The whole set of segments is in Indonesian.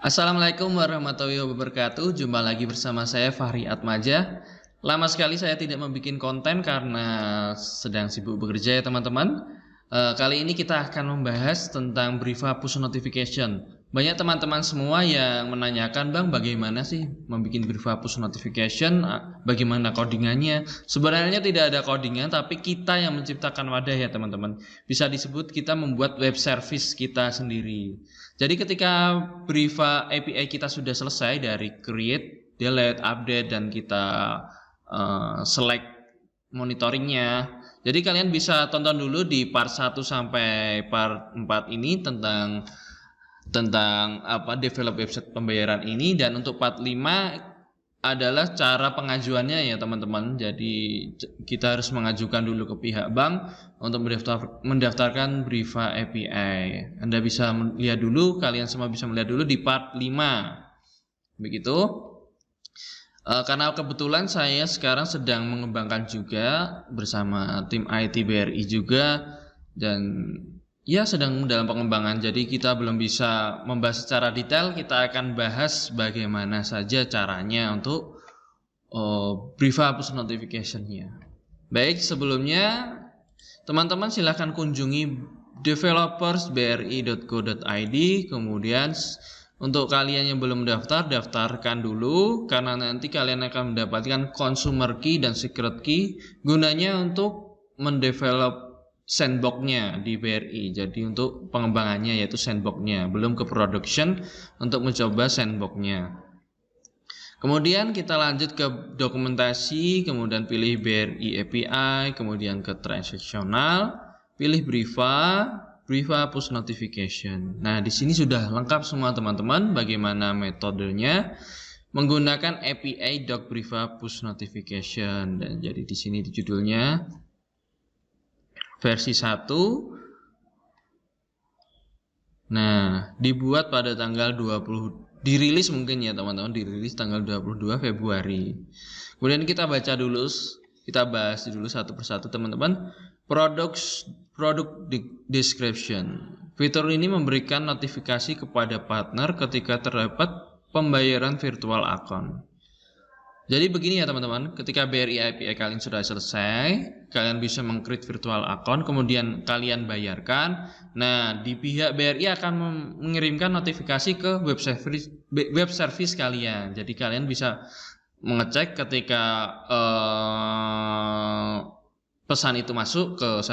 Assalamualaikum warahmatullahi wabarakatuh. Jumpa lagi bersama saya Fahri Atmaja. Lama sekali saya tidak membuat konten karena sedang sibuk bekerja ya teman-teman. Kali ini kita akan membahas tentang Briva Push Notification. Banyak teman-teman semua yang menanyakan, Bang, bagaimana sih membuat Briva Push Notification? Bagaimana codingannya? Sebenarnya tidak ada codingan, tapi kita yang menciptakan wadah ya teman-teman. Bisa disebut kita membuat web service kita sendiri. Jadi ketika Briva API kita sudah selesai dari create, delete, update, dan kita select monitoringnya. Jadi kalian bisa tonton dulu di part 1 sampai part 4 ini tentang develop website pembayaran ini, dan untuk part 5 adalah cara pengajuannya ya teman-teman. Jadi kita harus mengajukan dulu ke pihak bank untuk mendaftarkan Briva API. Anda bisa melihat dulu, kalian semua bisa melihat dulu di part 5. Begitu. Karena kebetulan saya sekarang sedang mengembangkan juga bersama tim IT BRI juga, dan ya sedang dalam pengembangan. Jadi kita belum bisa membahas secara detail. Kita akan bahas bagaimana saja caranya untuk Briva Push Notification-nya. Baik, sebelumnya teman-teman silahkan kunjungi developersbri.co.id. Kemudian untuk kalian yang belum daftar, daftarkan dulu, karena nanti kalian akan mendapatkan consumer key dan secret key gunanya untuk mendevelop sandbox-nya di BRI. Jadi untuk pengembangannya yaitu sandbox-nya, belum ke production untuk mencoba sandbox-nya. Kemudian kita lanjut ke dokumentasi, kemudian pilih BRI API, kemudian ke transaksional, pilih Briva Push Notification. Nah, di sini sudah lengkap semua teman-teman bagaimana metodenya menggunakan API doc Briva Push Notification. Dan jadi di sini di judulnya versi 1. Nah, dibuat pada tanggal 20, dirilis mungkin ya teman-teman, dirilis tanggal 22 Februari. Kemudian kita baca dulu, kita bahas dulu satu persatu teman-teman. Product description. Fitur ini memberikan notifikasi kepada partner ketika terdapat pembayaran virtual account. Jadi begini ya teman-teman, ketika BRI API kalian sudah selesai, kalian bisa meng-create virtual account, kemudian kalian bayarkan. Nah, di pihak BRI akan mengirimkan notifikasi ke web service kalian. Jadi kalian bisa mengecek ketika pesan itu masuk ke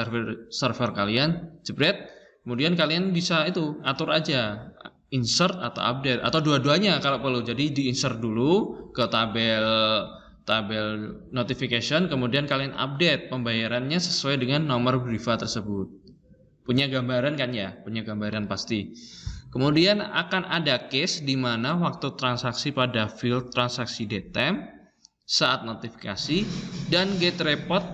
server kalian, jebret, kemudian kalian bisa itu atur aja insert atau update atau dua-duanya kalau perlu. Jadi di insert dulu ke tabel notification, kemudian kalian update pembayarannya sesuai dengan nomor Briva tersebut. Punya gambaran kan ya? Punya gambaran pasti. Kemudian akan ada case di mana waktu transaksi pada field transaksi datetime, saat notifikasi, dan get report.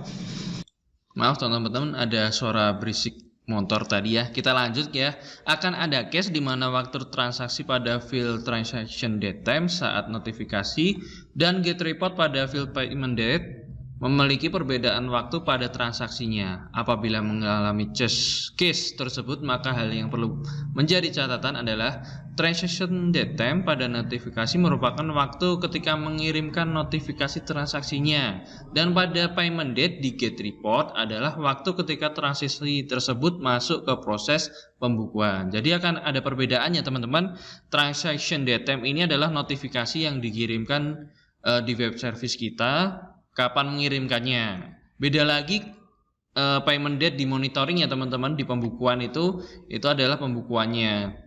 Maaf teman-teman, ada suara berisik motor tadi ya. Kita lanjut ya. Akan ada case di mana waktu transaksi pada field transaction date time saat notifikasi dan get report pada field payment date memiliki perbedaan waktu pada transaksinya. Apabila mengalami case tersebut, maka hal yang perlu menjadi catatan adalah transaction date time pada notifikasi merupakan waktu ketika mengirimkan notifikasi transaksinya, dan pada payment date di get report adalah waktu ketika transaksi tersebut masuk ke proses pembukuan. Jadi akan ada perbedaannya teman-teman. Transaction date time ini adalah notifikasi yang dikirimkan di web service kita, kapan mengirimkannya. Beda lagi payment date di monitoring ya teman-teman, di pembukuan itu adalah pembukuannya.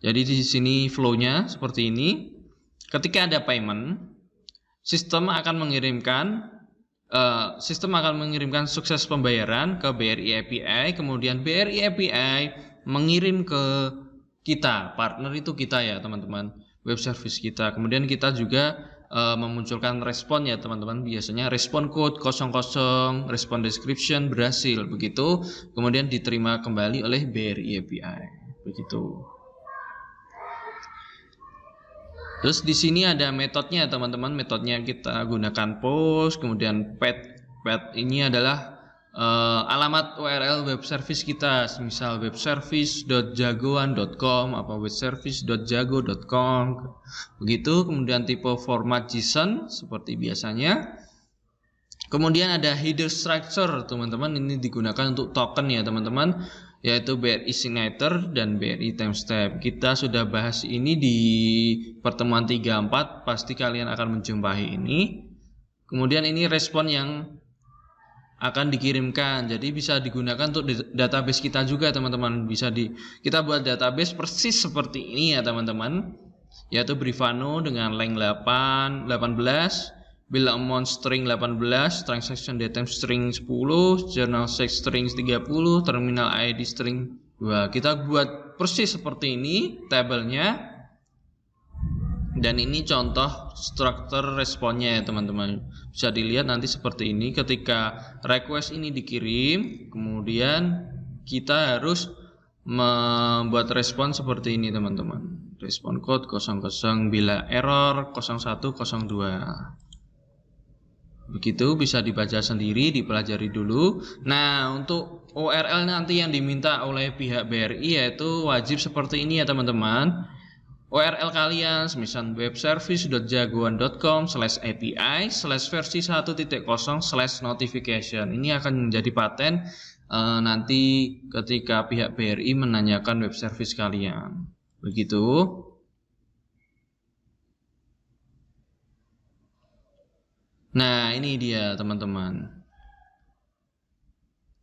Jadi di sini flow-nya seperti ini. Ketika ada payment, sistem akan mengirimkan sukses pembayaran ke BRI API, kemudian BRI API mengirim ke kita, partner itu kita ya teman-teman, web service kita. Kemudian kita juga memunculkan respon ya teman-teman, biasanya respon code 00, respon description berhasil, begitu kemudian diterima kembali oleh BRI API, begitu. Terus di sini ada metodenya teman-teman, metodenya kita gunakan post, kemudian pad ini adalah alamat URL web service kita, misal webservice.jagoan.com apa webservice.jago.com begitu. Kemudian tipe format JSON seperti biasanya. Kemudian ada header structure, teman-teman, ini digunakan untuk token ya teman-teman, yaitu BRI signature dan BRI timestamp. Kita sudah bahas ini di pertemuan 34, pasti kalian akan menjumpai ini. Kemudian ini respon yang akan dikirimkan, jadi bisa digunakan untuk database kita juga teman-teman. Kita buat database persis seperti ini ya teman-teman, yaitu Brivano dengan length 18, bill amount string 18, transaction datem string 10, journal sex string 30, terminal ID string 2. Kita buat persis seperti ini tabelnya, dan ini contoh struktur responnya ya teman-teman. Bisa dilihat nanti seperti ini, ketika request ini dikirim, kemudian kita harus membuat respon seperti ini teman-teman. Respon code 00 bila error 0102. Begitu, bisa dibaca sendiri, dipelajari dulu. Nah, untuk URL nanti yang diminta oleh pihak BRI yaitu wajib seperti ini ya teman-teman. URL kalian misal webservice.jagoan.com/api/versi 1.0/notification. Ini akan menjadi paten nanti ketika pihak BRI menanyakan web service kalian. Begitu. Nah, ini dia teman-teman.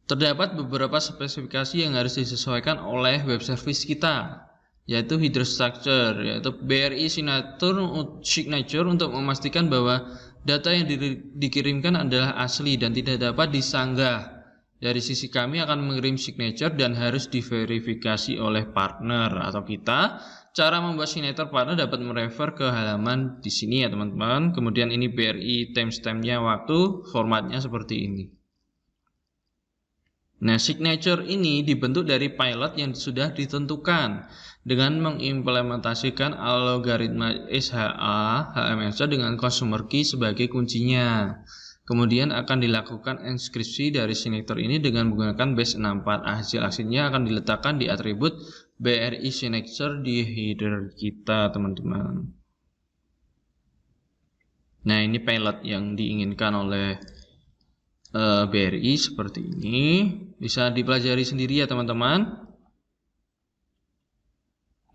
Terdapat beberapa spesifikasi yang harus disesuaikan oleh web service kita, yaitu header structure, yaitu BRI signature untuk memastikan bahwa data yang dikirimkan adalah asli dan tidak dapat disanggah. Dari sisi kami akan mengirim signature dan harus diverifikasi oleh partner atau kita. Cara membuat signature partner dapat merefer ke halaman di sini ya teman-teman. Kemudian ini BRI timestampnya waktu, formatnya seperti ini. Nah, signature ini dibentuk dari pilot yang sudah ditentukan dengan mengimplementasikan algoritma SHA HMSA dengan consumer key sebagai kuncinya. Kemudian akan dilakukan inskripsi dari signature ini dengan menggunakan base 64. Hasil aksinya akan diletakkan di atribut BRI signature di header kita teman-teman. Nah, ini pilot yang diinginkan oleh BRI seperti ini. Bisa dipelajari sendiri ya teman-teman.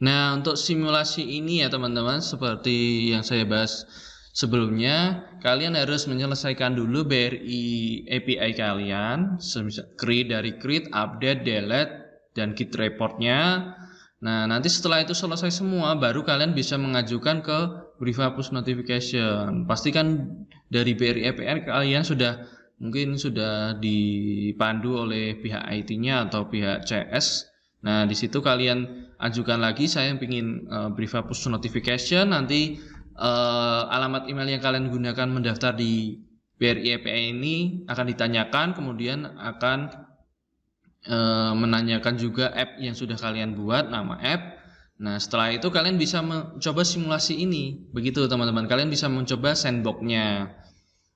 Nah, untuk simulasi ini ya teman-teman, seperti yang saya bahas sebelumnya, kalian harus menyelesaikan dulu BRI API kalian, create, update, delete, dan git reportnya. Nah, nanti setelah itu selesai semua, baru kalian bisa mengajukan ke Briva Push Notification. Pastikan dari BRI API kalian mungkin sudah dipandu oleh pihak IT-nya atau pihak CS. Nah, di situ kalian ajukan lagi, saya ingin Briva Push Notification. Nanti alamat email yang kalian gunakan mendaftar di BRI API ini akan ditanyakan, kemudian akan menanyakan juga app yang sudah kalian buat, nama app. Nah, setelah itu kalian bisa mencoba simulasi ini. Begitu teman-teman, kalian bisa mencoba sandbox-nya.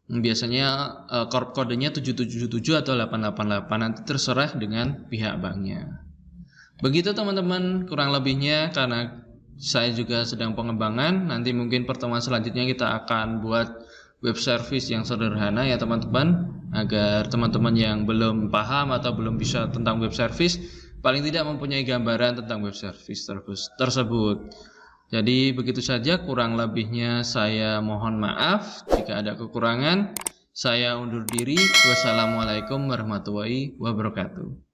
Biasanya kodenya 777 atau 888, nanti terserah dengan pihak banknya. Begitu teman-teman, kurang lebihnya, karena saya juga sedang pengembangan. Nanti mungkin pertemuan selanjutnya kita akan buat web service yang sederhana ya teman-teman, agar teman-teman yang belum paham atau belum bisa tentang web service paling tidak mempunyai gambaran tentang web service tersebut. Jadi begitu saja, kurang lebihnya saya mohon maaf jika ada kekurangan. Saya undur diri. Wassalamualaikum warahmatullahi wabarakatuh.